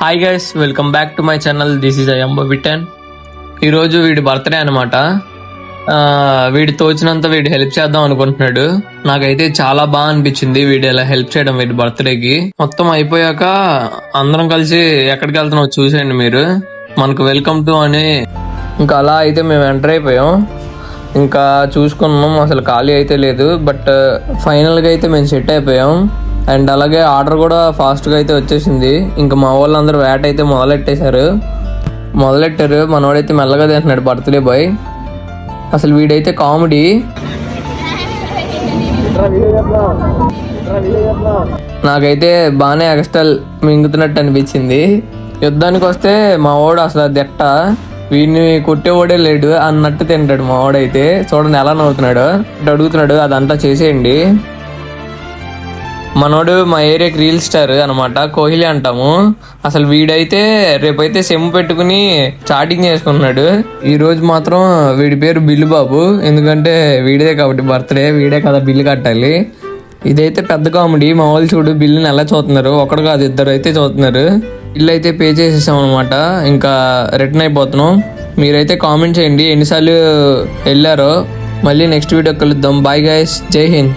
Hi guys, welcome back to my channel. This is అయంబో విటన్. ఈరోజు వీడి బర్త్డే అనమాట. వీడి తోచినంత వీడు హెల్ప్ చేద్దాం అనుకుంటున్నాడు. నాకైతే చాలా బాగా అనిపించింది వీడు ఇలా హెల్ప్ చేయడం వీడి బర్త్డేకి. మొత్తం అయిపోయాక అందరం కలిసి ఎక్కడికి వెళ్తున్నాం చూసేయండి మీరు. మనకు వెల్కమ్ టు అని ఇంకా అలా అయితే మేము ఎంటర్ అయిపోయాం. ఇంకా చూసుకున్నాం, అసలు ఖాళీ అయితే లేదు. బట్ ఫైనల్గా అయితే మేము సెట్ అయిపోయాం. అండ్ అలాగే ఆర్డర్ కూడా ఫాస్ట్గా అయితే వచ్చేసింది. ఇంకా మా వాళ్ళందరూ వేట అయితే మొదలెట్టారు. మనవాడైతే మెల్లగా తింటున్నాడు బర్త్డే బాయ్. అసలు వీడైతే కామెడీ. నాకైతే బాగానే ఎక్స్ట్రాల్ మింగుతున్నట్టు అనిపించింది. యుద్ధానికి వస్తే మా వాడు అసలు దెట్ట, వీడిని కొట్టేవాడే లేడు అన్నట్టు తింటాడు మా వాడైతే. చూడండి ఎలా నవ్వుతున్నాడు. అడుగుతున్నాడు అదంతా చేసేయండి. మనోడు మా ఏరియాకి రీల్ స్టార్ అనమాట, కోహ్లీ అంటాము. అసలు వీడైతే రేపైతే సెమ్ పెట్టుకుని చాటింగ్ చేసుకుంటున్నాడు. ఈ రోజు మాత్రం వీడి పేరు బిల్లు బాబు, ఎందుకంటే వీడిదే కాబట్టి బర్త్డే, వీడే కదా బిల్లు కట్టాలి. ఇదైతే పెద్ద కామెడీ. మా వాళ్ళు చూడు బిల్లుని ఎలా చూస్తున్నారు, ఒకడు కాదు ఇద్దరు అయితే చూస్తున్నారు. బిల్లు అయితే పే చేసేసాం అనమాట. ఇంకా రిటర్న్ అయిపోతున్నాం. మీరైతే కామెంట్ చేయండి ఎన్నిసార్లు వెళ్ళారో. మళ్ళీ నెక్స్ట్ వీడియో కలుద్దాం. బాయ్ గైస్, జై హింద్.